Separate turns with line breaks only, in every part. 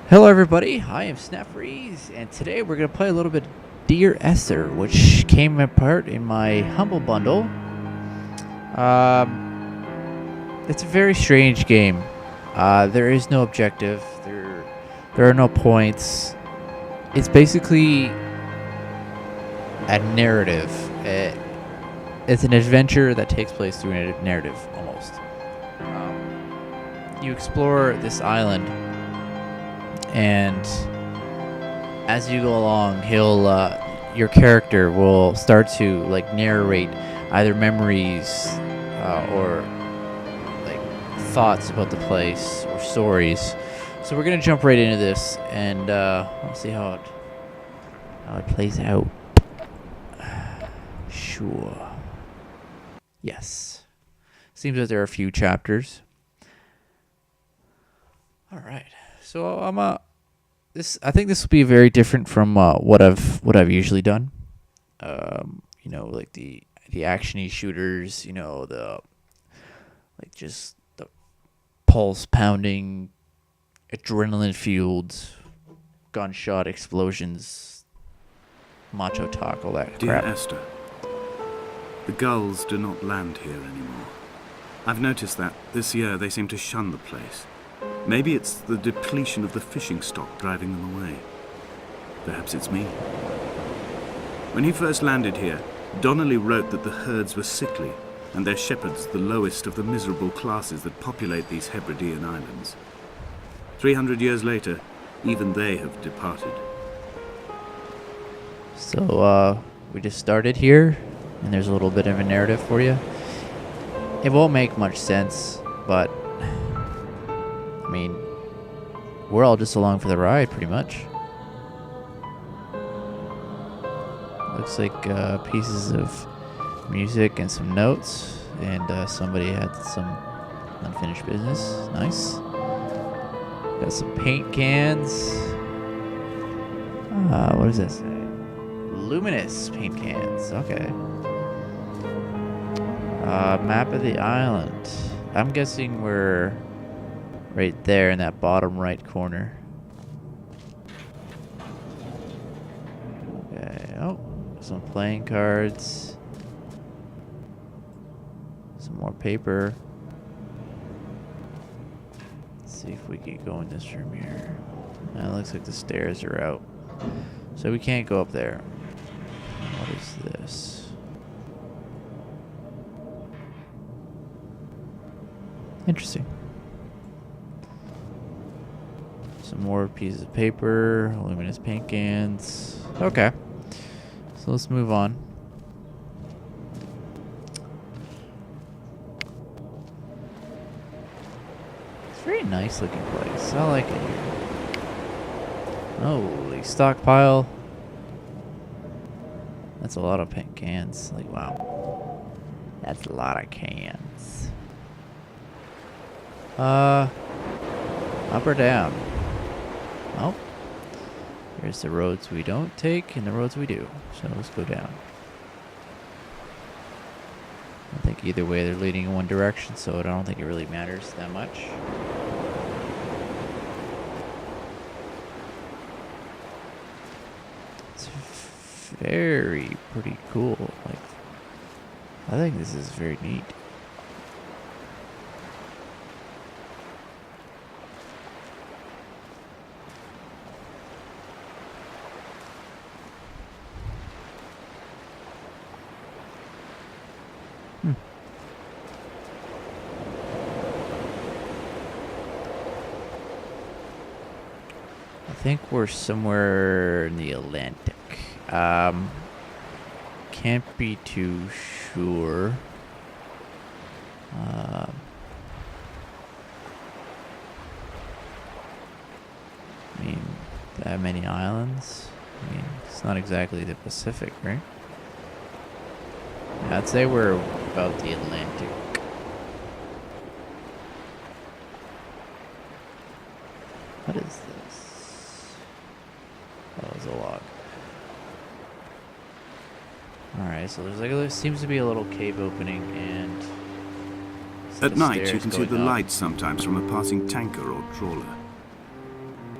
Hello everybody, I am Snapfreeze, and today we're going to play a little bit of Dear Esther, which came apart in my Humble Bundle. It's a very strange game. There is no objective, there are no points. It's basically a narrative. It's an adventure that takes place through a narrative, almost. You explore this island, and as you go along, your character will start to narrate either memories or thoughts about the place or stories. So we're gonna jump right into this, and let's see how it plays out. Sure. Yes. Seems that there are a few chapters. All right. So I think this will be very different from what I've usually done. Like the actiony shooters. Just the pulse pounding, adrenaline fueled, gunshot explosions, macho talk, all that
Dear
crap.
Esther, the gulls do not land here anymore. I've noticed that this year they seem to shun the place. Maybe it's the depletion of the fishing stock driving them away. Perhaps it's me. When he first landed here, Donnelly wrote that the herds were sickly and their shepherds the lowest of the miserable classes that populate these Hebridean islands. 300 years later, even they have departed.
So we just started here, and there's a little bit of a narrative for you. It won't make much sense, but I mean, we're all just along for the ride, pretty much. Looks like pieces of music and some notes, and somebody had some unfinished business. Nice. Got some paint cans. What does that say? Luminous paint cans. Okay. Map of the island. I'm guessing we're right there in that bottom right corner. Okay. Oh, some playing cards. Some more paper. Let's see if we can go in this room here. It looks like the stairs are out, so we can't go up there. What is this? Interesting. Some more pieces of paper, luminous paint cans. Okay. So let's move on. It's a very nice looking place. I like it here. Holy stockpile. That's a lot of paint cans. Wow. That's a lot of cans. Up or down? Oh, here's the roads we don't take and the roads we do. So let's go down. I think either way they're leading in one direction, so I don't think it really matters that much. It's very pretty cool. I think this is very neat. I think we're somewhere in the Atlantic. Can't be too sure. I mean, that many islands? I mean, it's not exactly the Pacific, right? I'd say we're about the Atlantic. What is this? Oh, it's a log. Alright, so there seems to be a little cave opening, and
At night, you can see the lights sometimes from a passing tanker or trawler.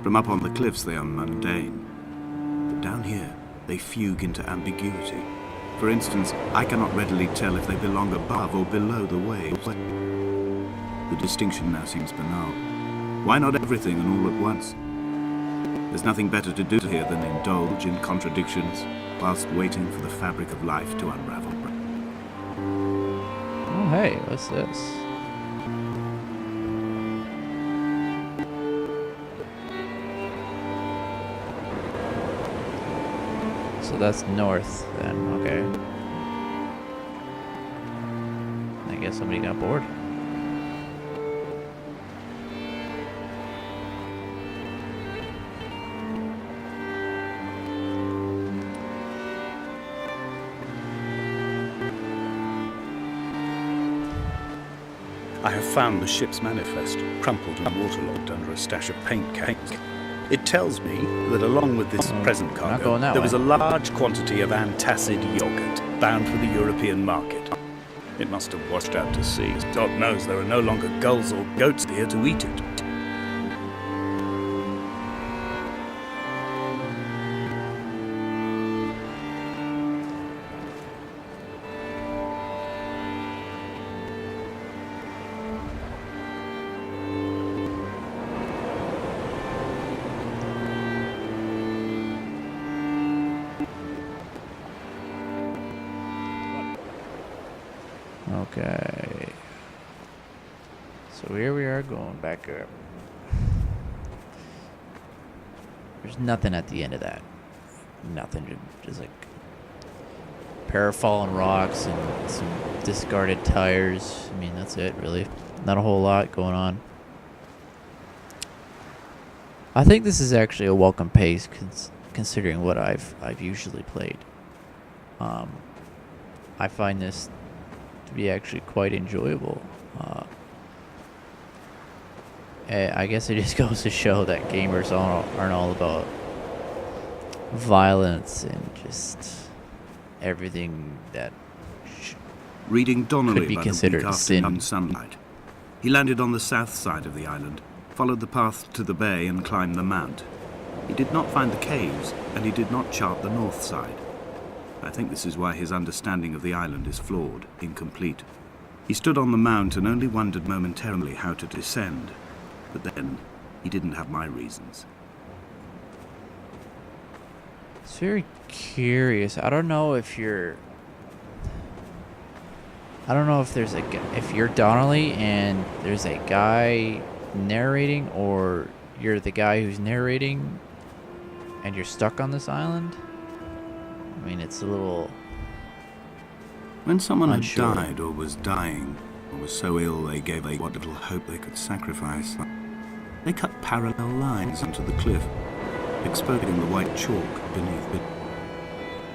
From up on the cliffs they are mundane. But down here, they fugue into ambiguity. For instance, I cannot readily tell if they belong above or below the waves. The distinction now seems banal. Why not everything and all at once? There's nothing better to do here than indulge in contradictions whilst waiting for the fabric of life to unravel.
Oh, hey, what's this? So that's north then, okay. I guess somebody got bored.
I have found the ship's manifest, crumpled and waterlogged under a stash of paint cans. It tells me that along with this present cargo, there was a large quantity of antacid yogurt bound for the European market. It must have washed out to sea. God knows there are no longer gulls or goats here to eat it.
Okay. So here we are going back up. There's nothing at the end of that. Nothing. Just like a pair of fallen rocks and some discarded tires. I mean, that's it, really. Not a whole lot going on. I think this is actually a welcome pace considering what I've usually played. I find this to be actually quite enjoyable. I guess it just goes to show that gamers aren't all about violence and just everything that
Reading Donnelly
could be
by
considered
the
a sin.
sunlight. He landed on the south side of the island, followed the path to the bay and climbed the mount. He did not find the caves, and he did not chart the north side. I think this is why his understanding of the island is flawed, incomplete. He stood on the mount and only wondered momentarily how to descend. But then, he didn't have my reasons.
It's very curious. I don't know if there's if you're Donnelly and there's a guy narrating, or you're the guy who's narrating and you're stuck on this island. I mean, it's a little
When someone
unsure.
had died or was dying, or was so ill they gave what little hope they could sacrifice, they cut parallel lines onto the cliff, exposing the white chalk beneath it.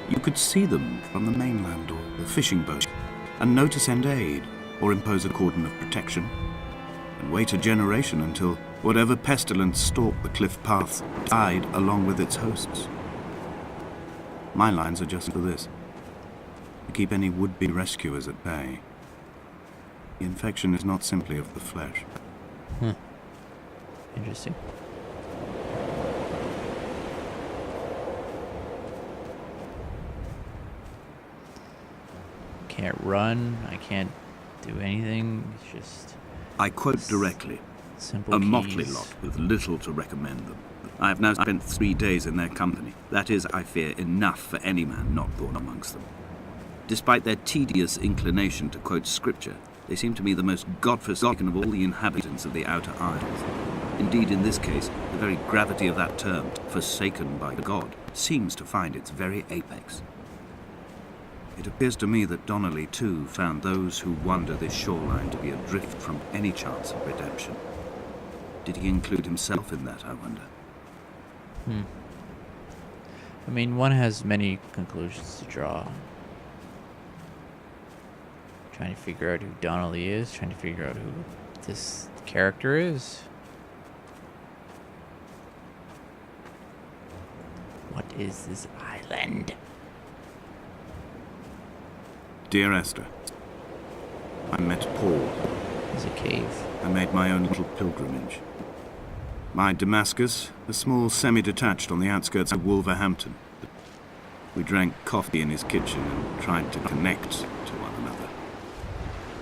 You could see them from the mainland or the fishing boat, and know to send aid or impose a cordon of protection, and wait a generation until whatever pestilence stalked the cliff paths died along with its hosts. My lines are just for this, to keep any would-be rescuers at bay. The infection is not simply of the flesh.
Interesting. Can't run. I can't do anything. It's just
I quote directly,
simple
a
keys.
motley lot with little to recommend them. I have now spent 3 days in their company. That is, I fear, enough for any man not born amongst them. Despite their tedious inclination to quote scripture, they seem to me the most godforsaken of all the inhabitants of the Outer Isles. Indeed, in this case, the very gravity of that term, forsaken by God, seems to find its very apex. It appears to me that Donnelly, too, found those who wander this shoreline to be adrift from any chance of redemption. Did he include himself in that, I wonder?
I mean, one has many conclusions to draw. Trying to figure out who Donnelly is, trying to figure out who this character is. What is this island?
Dear Esther, I met Paul.
It's a cave.
I made my own little pilgrimage. My Damascus, a small semi-detached on the outskirts of Wolverhampton. We drank coffee in his kitchen and tried to connect to one another.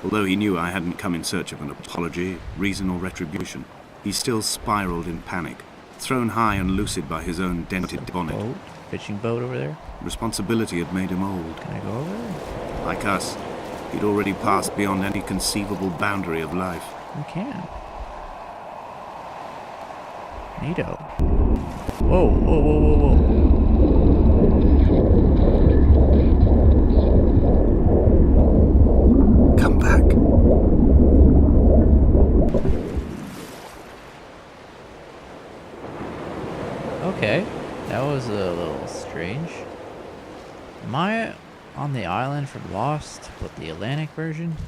Although he knew I hadn't come in search of an apology, reason or retribution, he still spiraled in panic, thrown high and lucid by his own dented bonnet.
Boat? Fishing boat over there?
Responsibility had made him old.
Can I go over there?
Like us, he'd already passed beyond any conceivable boundary of life.
You can. Neato. Whoa, whoa, whoa, whoa, whoa.
Come back.
Okay, that was a little strange. Am I on the island from Lost, but the Atlantic version?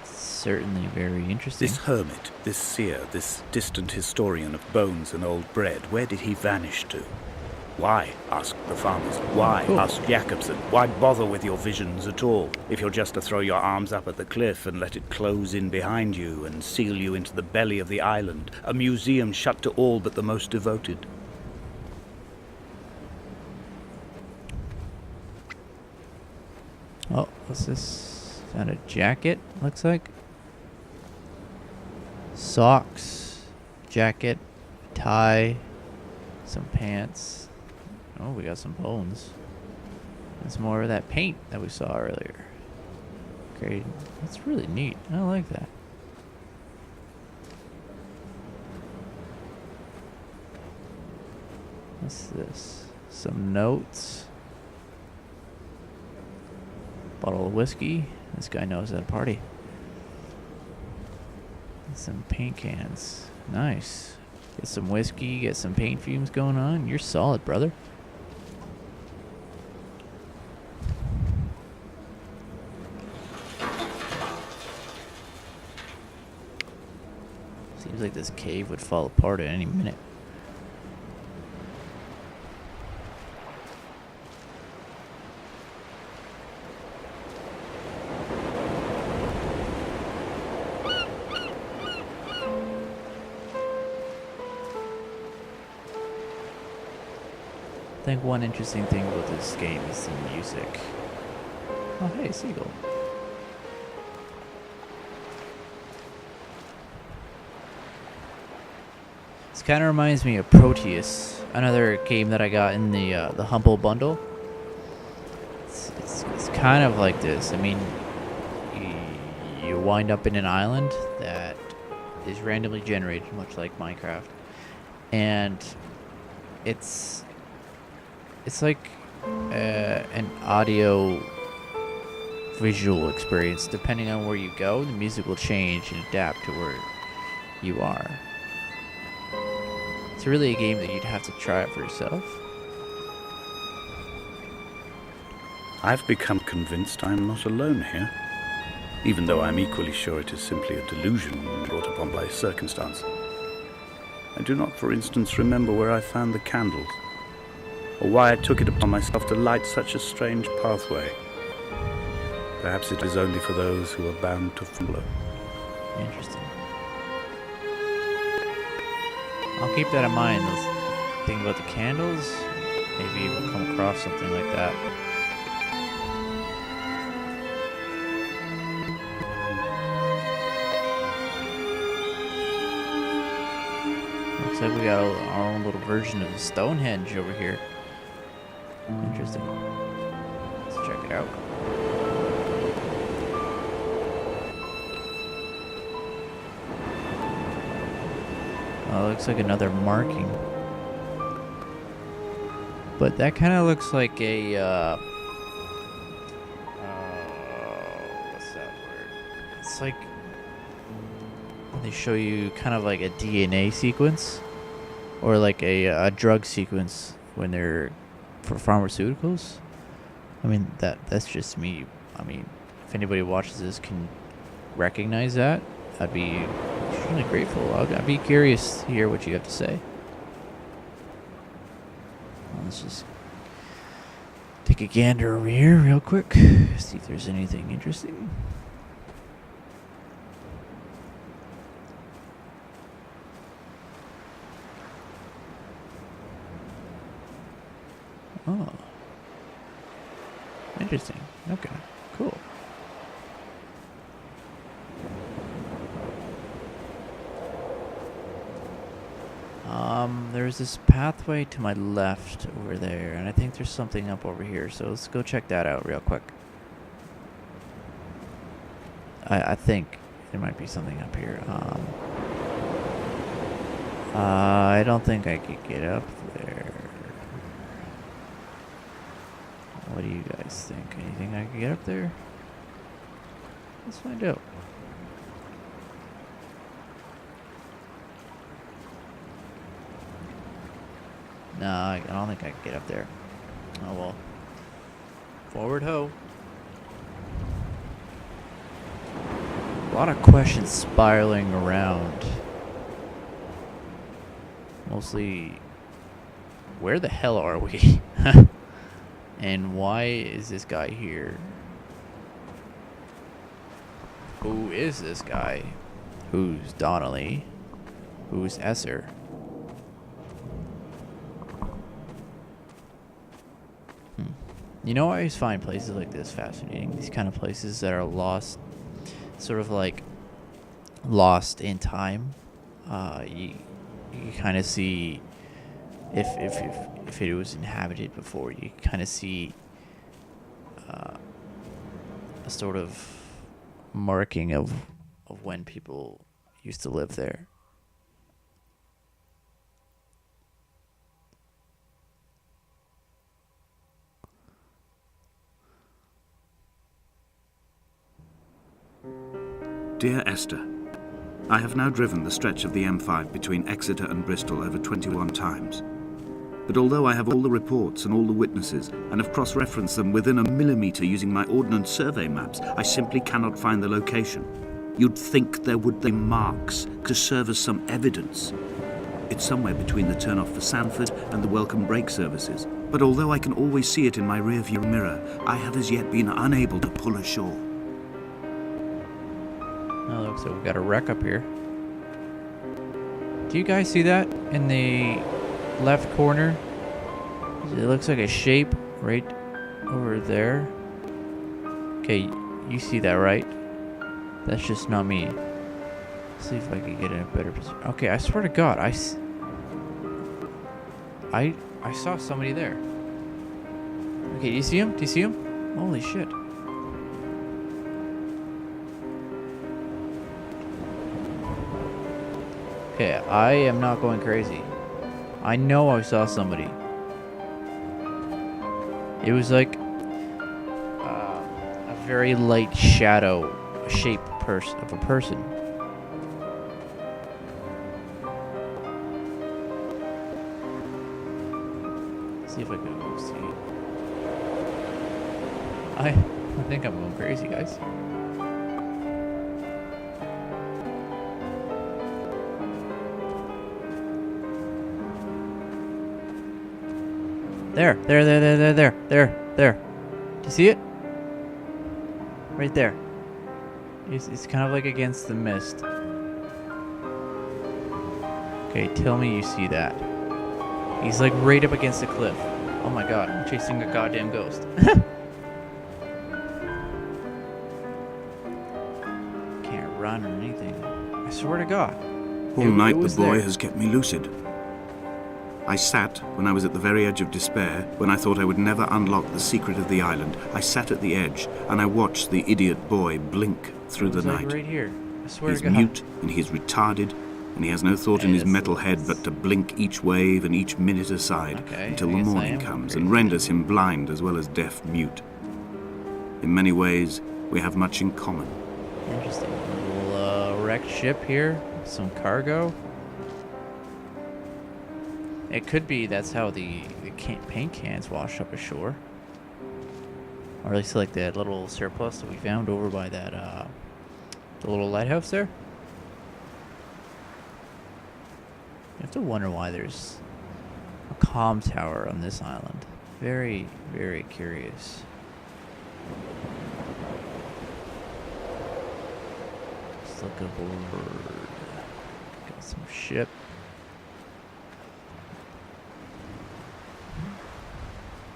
Certainly very interesting.
This hermit, this seer, this distant historian of bones and old bread, where did he vanish to? Why? Asked the farmers. Why?
Cool.
Asked Jacobson. Why bother with your visions at all, if you're just to throw your arms up at the cliff and let it close in behind you and seal you into the belly of the island, a museum shut to all but the most devoted?
Oh, what's this? Is that a jacket, looks like? Socks, jacket, tie, some pants. Oh, we got some bones. That's more of that paint that we saw earlier. Great. That's really neat. I like that. What's this? Some notes. Bottle of whiskey. This guy knows how to party. And some paint cans. Nice. Get some whiskey, get some paint fumes going on. You're solid, brother. Seems like this cave would fall apart at any minute. I think one interesting thing about this game is the music. Oh, hey, seagull. This kind of reminds me of Proteus, another game that I got in the Humble Bundle. It's kind of like this. I mean, you wind up in an island that is randomly generated, much like Minecraft, and it's like an audio visual experience. Depending on where you go, the music will change and adapt to where you are. It's really a game that you'd have to try it for yourself.
I've become convinced I'm not alone here, even though I'm equally sure it is simply a delusion brought upon by circumstance. I do not, for instance, remember where I found the candles, or why I took it upon myself to light such a strange pathway. Perhaps it is only for those who are bound to follow.
Interesting. I'll keep that in mind. Those thing about the candles, maybe we'll come across something like that. Looks like we got our own little version of Stonehenge over here. Interesting. Let's check it out. Oh, looks like another marking. But that kind of looks like a, what's that word? It's like when they show you kind of like a DNA sequence, or like a drug sequence when they're for pharmaceuticals. I mean, that's just me. I mean, if anybody watches this can recognize that, I'd be extremely grateful. I'd be curious to hear what you have to say. Let's just take a gander over here real quick. See if there's anything interesting. Oh. Interesting. Okay. Cool. There's this pathway to my left over there, and I think there's something up over here, so let's go check that out real quick. I think there might be something up here. I don't think I could get up there. What do you guys think? Anything I could get up there? Let's find out. No, I don't think I can get up there. Oh well. Forward ho. A lot of questions spiraling around. Mostly, where the hell are we? And why is this guy here? Who is this guy? Who's Donnelly? Who's Esther? You know, I always find places like this fascinating. These kind of places that are lost, sort of like lost in time. You kind of see if it was inhabited before. You kind of see a sort of marking of when people used to live there.
Dear Esther, I have now driven the stretch of the M5 between Exeter and Bristol over 21 times. But although I have all the reports and all the witnesses, and have cross-referenced them within a millimetre using my Ordnance Survey maps, I simply cannot find the location. You'd think there would be marks to serve as some evidence. It's somewhere between the turn-off for Sanford and the welcome brake services. But although I can always see it in my rear-view mirror, I have as yet been unable to pull ashore.
Oh, looks like we've got a wreck up here. Do you guys see that in the left corner? It looks like a shape right over there. Okay, you see that, right? That's just not me. Let's see if I can get in a better position. Okay, I swear to God, I saw somebody there. Okay, do you see him? Do you see him? Holy shit. Okay, I am not going crazy. I know I saw somebody. It was like a very light shadow, shape of a person. Let's see if I can go see. I think I'm going crazy, guys. There. Do you see it? Right there. It's kind of like against the mist. Okay, tell me you see that. He's like right up against the cliff. Oh my God, I'm chasing a goddamn ghost. Can't run or anything. I swear to God.
All night the boy has kept me lucid. I sat when I was at the very edge of despair, when I thought I would never unlock the secret of the island. I sat at the edge and I watched the idiot boy blink through the night.
Right here. I swear
He's
to God.
mute and he's retarded, and he has no thought in his metal head but to blink each wave and each minute aside until the morning comes and renders him blind as well as deaf-mute. In many ways, we have much in common.
Interesting. A little wrecked ship here. Some cargo. It could be that's how the paint cans washed up ashore. Or at least like that little surplus that we found over by that, the little lighthouse there. You have to wonder why there's a comm tower on this island. Very, very curious. Let's look aboard. Got some ship.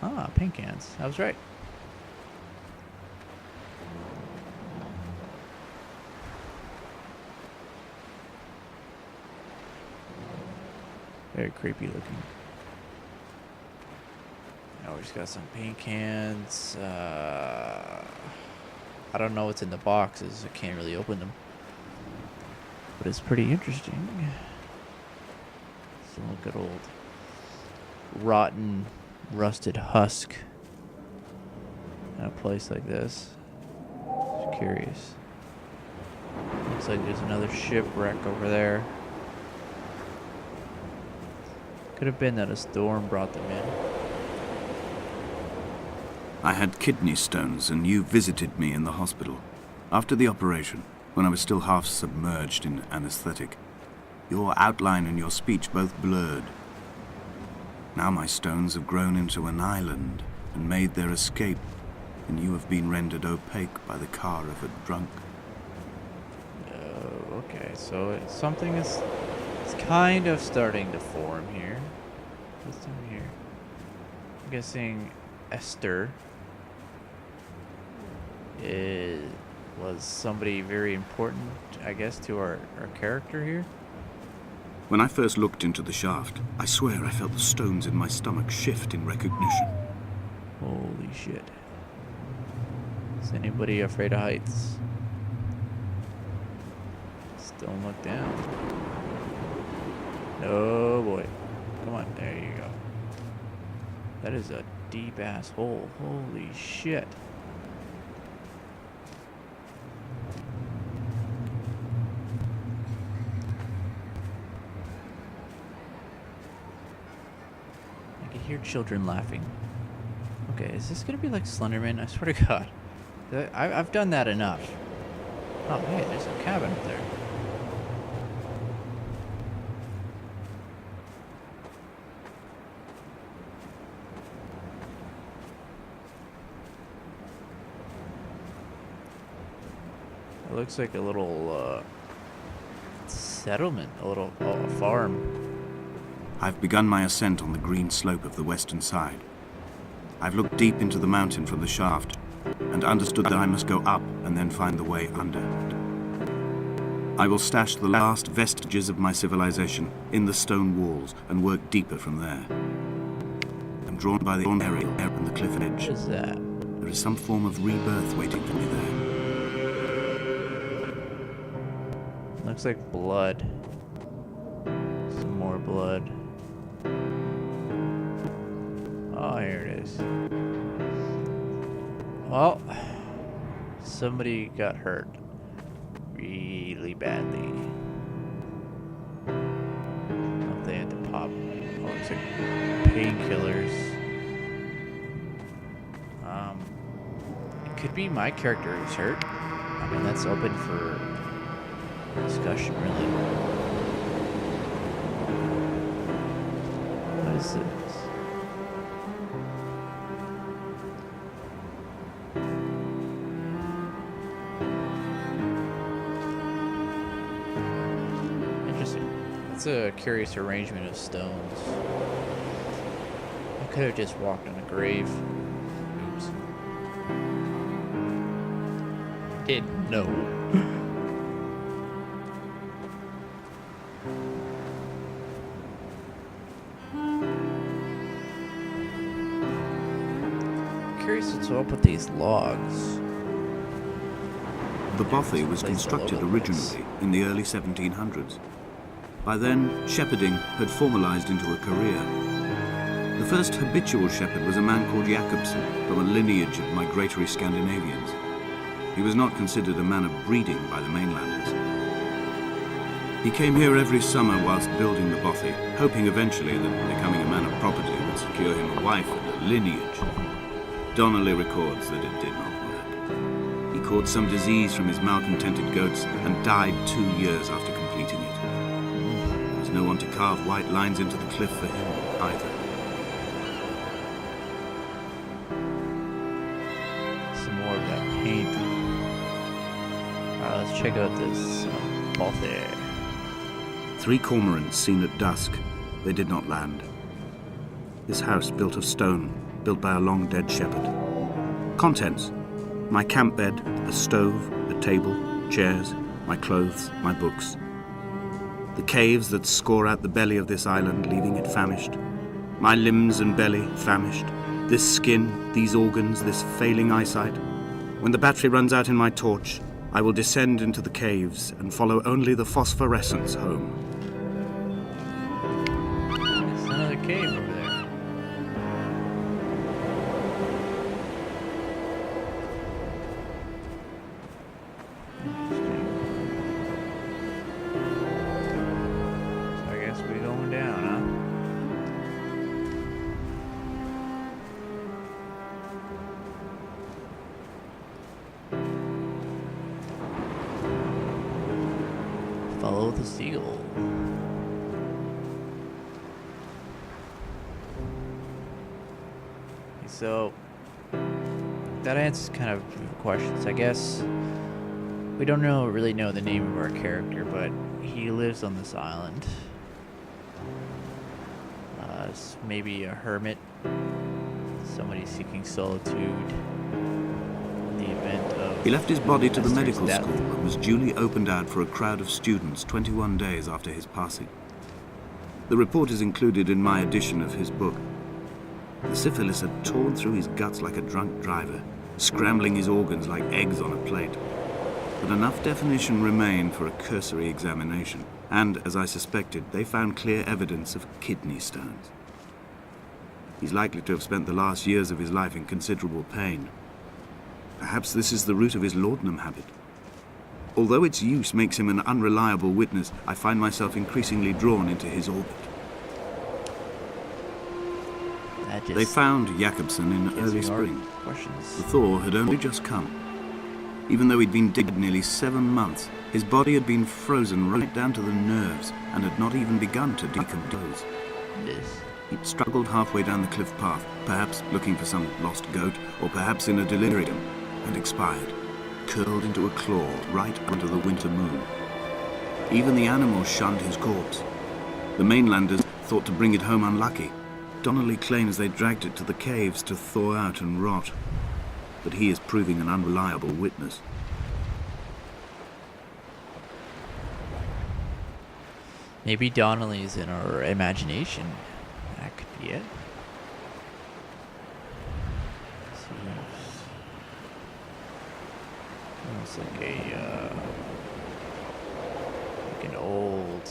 Oh, Ah, paint cans. I was right. Very creepy looking. Now we just got some paint cans. I don't know what's in the boxes. I can't really open them. But it's pretty interesting. Some good old rotten, rusted husk in a place like this. Just curious. Looks like there's another shipwreck over there. Could have been that a storm brought them in.
I had kidney stones, and you visited me in the hospital. After the operation, when I was still half submerged in anesthetic, your outline and your speech both blurred. Now my stones have grown into an island and made their escape, and you have been rendered opaque by the car of a drunk.
Oh, okay. So something is it's kind of starting to form here. What's down here? I'm guessing Esther was somebody very important, I guess, to our character here.
When I first looked into the shaft, I swear I felt the stones in my stomach shift in recognition.
Holy shit. Is anybody afraid of heights? Just don't look down. Oh boy. Come on, there you go. That is a deep ass hole. Holy shit. I can hear children laughing. Okay, is this gonna be like Slenderman? I swear to God. I've done that enough. Oh, hey, there's a cabin up there. It looks like a little settlement, a farm.
I've begun my ascent on the green slope of the western side. I've looked deep into the mountain from the shaft and understood that I must go up and then find the way under. I will stash the last vestiges of my civilization in the stone walls and work deeper from there. I'm drawn by the area and the cliff edge.
What is that?
There is some form of rebirth waiting for me there.
Looks like blood. Some more blood. Oh, here it is. Well, somebody got hurt really badly. Hope they had to pop. Oh, it's like painkillers. It could be my character who's hurt. I mean, that's open for discussion, really. What is this? It's a curious arrangement of stones. I could have just walked on a grave. Oops. Didn't know. Curious what's up with these logs.
The bothy was constructed originally in the early 1700s. By then, shepherding had formalized into a career. The first habitual shepherd was a man called Jakobsen, from a lineage of migratory Scandinavians. He was not considered a man of breeding by the mainlanders. He came here every summer whilst building the bothy, hoping eventually that becoming a man of property would secure him a wife and a lineage. Donnelly records that it did not work. He caught some disease from his malcontented goats and died 2 years after completing it. No one to carve white lines into the cliff for him, either.
Some more of that paint. Alright, let's check out this bothy.
3 cormorants seen at dusk. They did not land. This house, built of stone, built by a long-dead shepherd. Contents: my camp bed, a stove, a table, chairs, my clothes, my books. The caves that score out the belly of this island, leaving it famished. My limbs and belly famished. This skin, these organs, this failing eyesight. When the battery runs out in my torch, I will descend into the caves and follow only the phosphorescence home.
There's another cave over there. So I guess we're going down, huh? Follow the seagull. So that answers kind of questions. I guess we don't really know the name of our character, but he lives on this island. Maybe a hermit, somebody seeking solitude in the event of...
He left his body to the
Esther's
medical
death.
school and was duly opened out for a crowd of students 21 days after his passing. The report is included in my edition of his book. The syphilis had torn through his guts like a drunk driver, scrambling his organs like eggs on a plate. But enough definition remained for a cursory examination, and, as I suspected, they found clear evidence of kidney stones. He's likely to have spent the last years of his life in considerable pain. Perhaps this is the root of his laudanum habit. Although its use makes him an unreliable witness, I find myself increasingly drawn into his orbit. They found Jakobsen in early spring. The thaw had only just come. Even though he'd been dead nearly 7 months, his body had been frozen right down to the nerves and had not even begun to decompose. He'd struggled halfway down the cliff path, perhaps looking for some lost goat, or perhaps in a delirium, and expired, curled into a claw right under the winter moon. Even the animals shunned his corpse. The mainlanders thought to bring it home unlucky. Donnelly claims they dragged it to the caves to thaw out and rot, but he is proving an unreliable witness.
Maybe Donnelly's in our imagination. That could be it. Seems almost like an old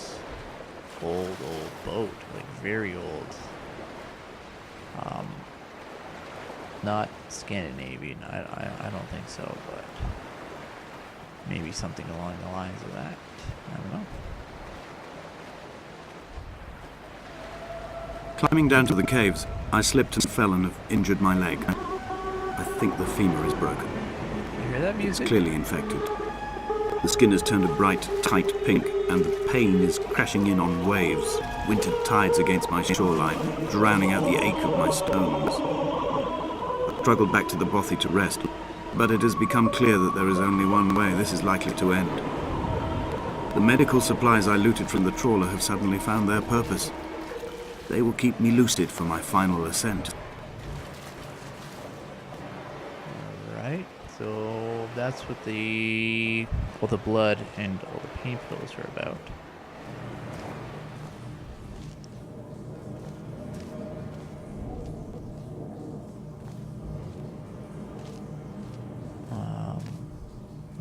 boat, like very old. Not Scandinavian. I don't think so, but maybe something along the lines of that. I don't know.
Climbing down to the caves, I slipped and fell and have injured my leg. I think the femur is broken.
You hear that music?
It's clearly infected. The skin has turned a bright, tight pink, and the pain is crashing in on waves, winter tides against my shoreline, drowning out the ache of my stones. I struggled back to the bothy to rest, but it has become clear that there is only one way this is likely to end. The medical supplies I looted from the trawler have suddenly found their purpose. They will keep me lucid for my final ascent.
Alright, so that's what all the blood and all the pain pills are about.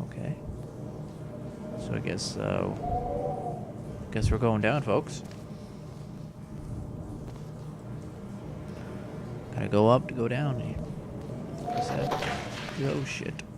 Okay. So I guess we're going down, folks. Gotta go up to go down. Oh shit.